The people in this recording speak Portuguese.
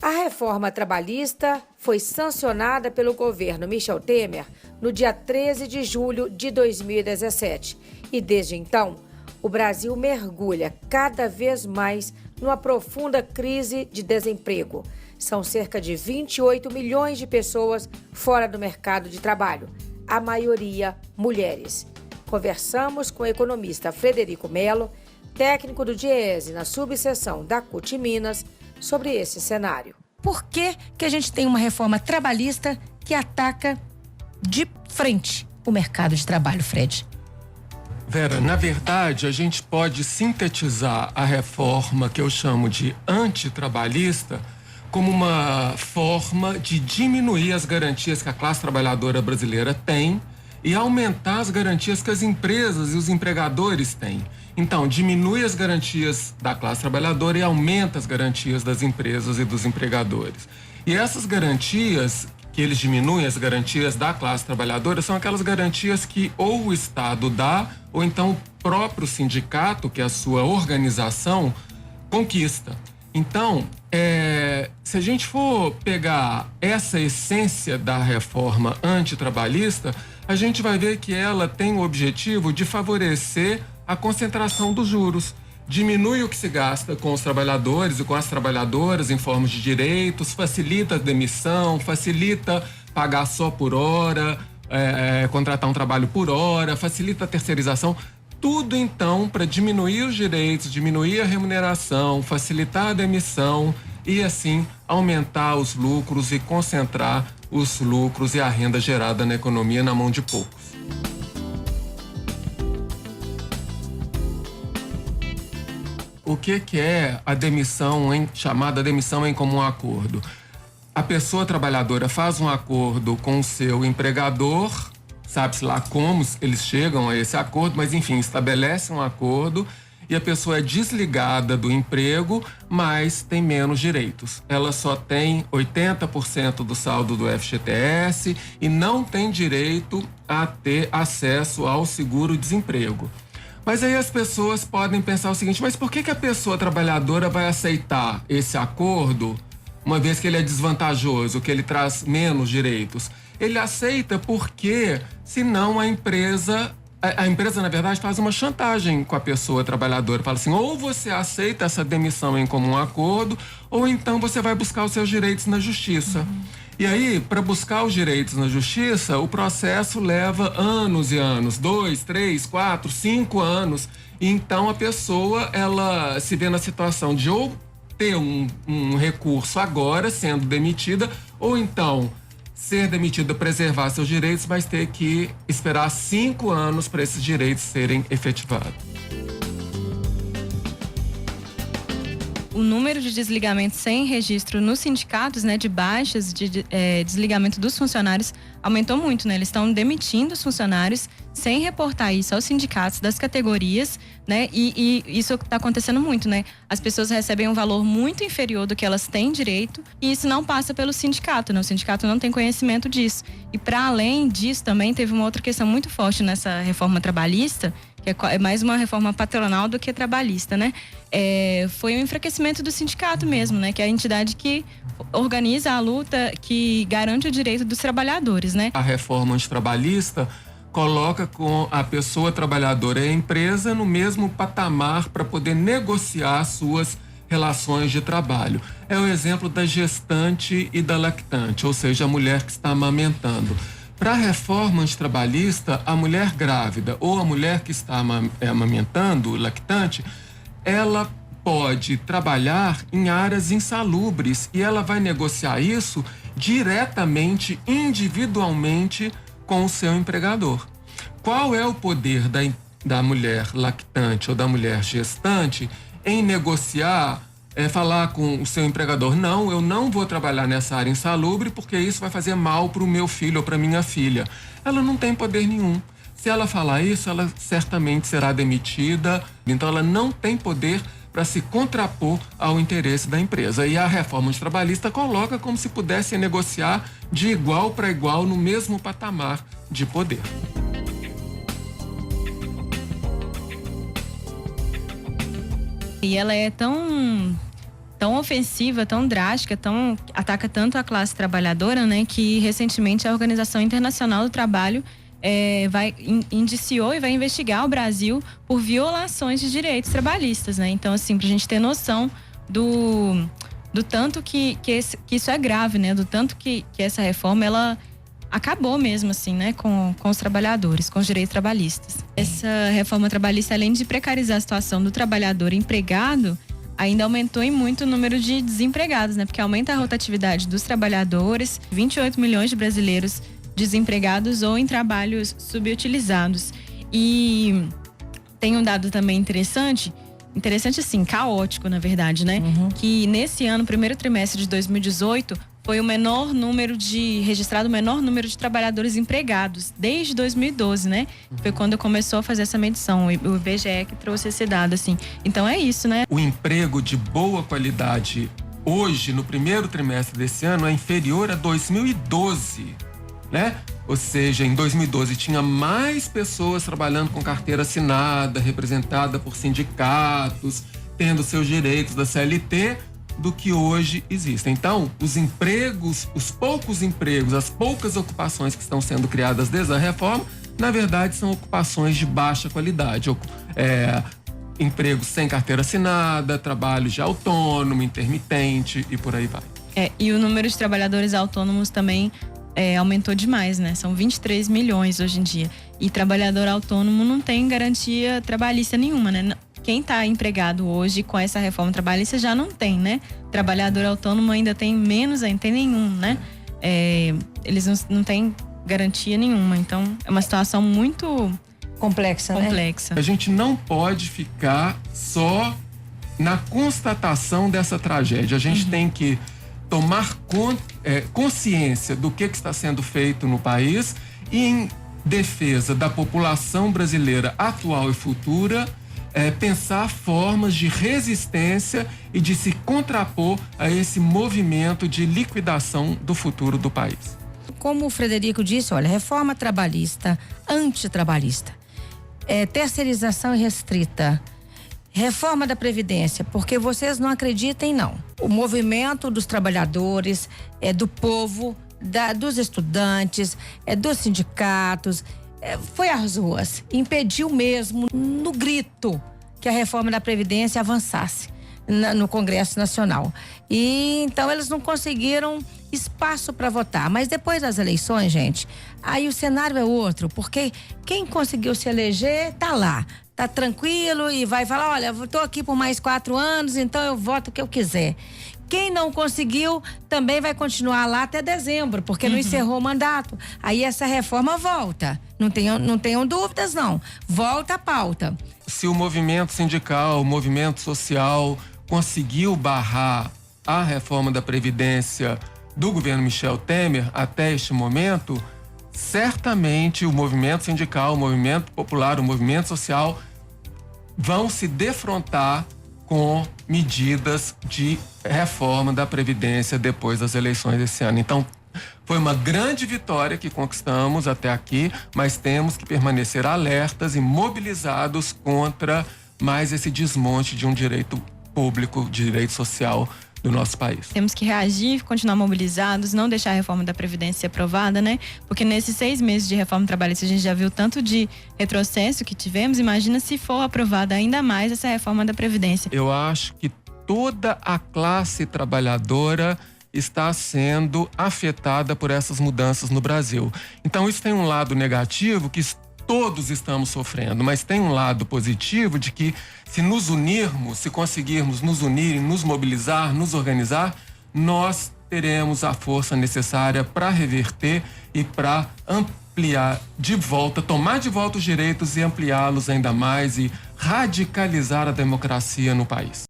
A reforma trabalhista foi sancionada pelo governo Michel Temer no dia 13 de julho de 2017. E desde então, o Brasil mergulha cada vez mais numa profunda crise de desemprego. São cerca de 28 milhões de pessoas fora do mercado de trabalho, a maioria mulheres. Conversamos com o economista Frederico Mello, técnico do DIEESE na subseção da CUT Minas, sobre esse cenário. Por que a gente tem uma reforma trabalhista que ataca de frente o mercado de trabalho, Fred? Vera, na verdade, a gente pode sintetizar a reforma que eu chamo de antitrabalhista como uma forma de diminuir as garantias que a classe trabalhadora brasileira tem e aumentar as garantias que as empresas e os empregadores têm. Então, diminui as garantias da classe trabalhadora e aumenta as garantias das empresas e dos empregadores. E essas garantias, que eles diminuem as garantias da classe trabalhadora, são aquelas garantias que ou o Estado dá, ou então o próprio sindicato, que é a sua organização, conquista. Então, se a gente for pegar essa essência da reforma antitrabalhista, a gente vai ver que ela tem o objetivo de favorecer a concentração dos juros. Diminui o que se gasta com os trabalhadores e com as trabalhadoras em forma de direitos, facilita a demissão, facilita pagar só por hora, contratar um trabalho por hora, facilita a terceirização. Tudo, então, para diminuir os direitos, diminuir a remuneração, facilitar a demissão e, assim, aumentar os lucros e concentrar os lucros e a renda gerada na economia na mão de poucos. O que é a demissão, chamada demissão em comum acordo? A pessoa trabalhadora faz um acordo com o seu empregador, sabe-se lá como eles chegam a esse acordo, mas enfim, estabelece um acordo e a pessoa é desligada do emprego, mas tem menos direitos. Ela só tem 80% do saldo do FGTS e não tem direito a ter acesso ao seguro-desemprego. Mas aí as pessoas podem pensar o seguinte, mas por que a pessoa trabalhadora vai aceitar esse acordo, uma vez que ele é desvantajoso, que ele traz menos direitos? Ele aceita porque, senão a empresa, na verdade, faz uma chantagem com a pessoa trabalhadora. Fala assim, ou você aceita essa demissão em comum acordo, ou então você vai buscar os seus direitos na justiça. E aí, para buscar os direitos na justiça, o processo leva anos e anos, 2, 3, 4, 5 anos. E então a pessoa, ela se vê na situação de ou ter um recurso agora, sendo demitida, ou então ser demitida, preservar seus direitos, mas ter que esperar 5 anos para esses direitos serem efetivados. O número de desligamentos sem registro nos sindicatos, né, de baixas de desligamento dos funcionários aumentou muito, né? Eles estão demitindo os funcionários sem reportar isso aos sindicatos das categorias, né? E isso está acontecendo muito, né? As pessoas recebem um valor muito inferior do que elas têm direito e isso não passa pelo sindicato, né? O sindicato não tem conhecimento disso. E para além disso também teve uma outra questão muito forte nessa reforma trabalhista, que é mais uma reforma patronal do que trabalhista, né? Foi um enfraquecimento do sindicato mesmo, né? Que é a entidade que organiza a luta, que garante o direito dos trabalhadores, né? A reforma antitrabalhista coloca com a pessoa trabalhadora e a empresa no mesmo patamar para poder negociar suas relações de trabalho. É o exemplo da gestante e da lactante, ou seja, a mulher que está amamentando. Para a reforma antitrabalhista, a mulher grávida ou a mulher que está amamentando, lactante, ela pode trabalhar em áreas insalubres e ela vai negociar isso diretamente, individualmente com o seu empregador. Qual é o poder da mulher lactante ou da mulher gestante em negociar, falar com o seu empregador, não, eu não vou trabalhar nessa área insalubre porque isso vai fazer mal para o meu filho ou para minha filha? Ela não tem poder nenhum. Se ela falar isso, ela certamente será demitida. Então ela não tem poder para se contrapor ao interesse da empresa. E a reforma trabalhista coloca como se pudesse negociar de igual para igual no mesmo patamar de poder. E ela é tão tão ofensiva, tão drástica, ataca tanto a classe trabalhadora, né, que recentemente a Organização Internacional do Trabalho indiciou e vai investigar o Brasil por violações de direitos trabalhistas, né? Então, assim, pra gente ter noção do tanto que isso é grave, né? Do tanto que essa reforma, ela acabou mesmo, assim, né? Com os trabalhadores, com os direitos trabalhistas. Essa reforma trabalhista, além de precarizar a situação do trabalhador empregado, ainda aumentou em muito o número de desempregados, né? Porque aumenta a rotatividade dos trabalhadores, 28 milhões de brasileiros desempregados ou em trabalhos subutilizados. E tem um dado também interessante assim, caótico, na verdade, né? Que nesse ano, primeiro trimestre de 2018, foi registrado o menor número de trabalhadores empregados desde 2012, né? Foi quando começou a fazer essa medição, o IBGE que trouxe esse dado, assim. Então é isso, né? O emprego de boa qualidade hoje, no primeiro trimestre desse ano, é inferior a 2012. Né? Ou seja, em 2012 tinha mais pessoas trabalhando com carteira assinada, representada por sindicatos, tendo seus direitos da CLT, do que hoje existem. Então, os poucos empregos, as poucas ocupações que estão sendo criadas desde a reforma, na verdade são ocupações de baixa qualidade. Empregos sem carteira assinada, trabalho de autônomo, intermitente e por aí vai. E o número de trabalhadores autônomos também aumentou demais, né? São 23 milhões hoje em dia. E trabalhador autônomo não tem garantia trabalhista nenhuma, né? Quem está empregado hoje com essa reforma trabalhista já não tem, né? Trabalhador autônomo ainda tem menos, ainda tem nenhum, né? Eles não têm garantia nenhuma. Então, é uma situação muito complexa, né? A gente não pode ficar só na constatação dessa tragédia. A gente tem que tomar consciência do que está sendo feito no país e, em defesa da população brasileira atual e futura, pensar formas de resistência e de se contrapor a esse movimento de liquidação do futuro do país. Como o Frederico disse, olha, reforma trabalhista, antitrabalhista, terceirização irrestrita, reforma da Previdência, porque vocês não acreditem, não. O movimento dos trabalhadores, do povo, dos estudantes, dos sindicatos, foi às ruas, impediu mesmo, no grito, que a reforma da Previdência avançasse no Congresso Nacional. E então eles não conseguiram espaço para votar. Mas depois das eleições, gente, aí o cenário é outro, porque quem conseguiu se eleger tá lá. Tá tranquilo e vai falar, olha, eu tô aqui por mais 4 anos, então eu voto o que eu quiser. Quem não conseguiu também vai continuar lá até dezembro, porque não encerrou o mandato. Aí essa reforma volta. Não tenham dúvidas, não. Volta a pauta. Se o movimento sindical, o movimento social conseguiu barrar a reforma da Previdência do governo Michel Temer até este momento, certamente o movimento sindical, o movimento popular, o movimento social vão se defrontar com medidas de reforma da Previdência depois das eleições desse ano. Então, foi uma grande vitória que conquistamos até aqui, mas temos que permanecer alertas e mobilizados contra mais esse desmonte de um direito público, de direito social do nosso país. Temos que reagir, continuar mobilizados, não deixar a reforma da Previdência ser aprovada, né? Porque nesses 6 meses de reforma trabalhista a gente já viu tanto de retrocesso que tivemos. Imagina se for aprovada ainda mais essa reforma da Previdência. Eu acho que toda a classe trabalhadora está sendo afetada por essas mudanças no Brasil. Então isso tem um lado negativo que todos estamos sofrendo, mas tem um lado positivo de que se nos unirmos, se conseguirmos nos unir, nos mobilizar, nos organizar, nós teremos a força necessária para reverter e para ampliar de volta, tomar de volta os direitos e ampliá-los ainda mais e radicalizar a democracia no país.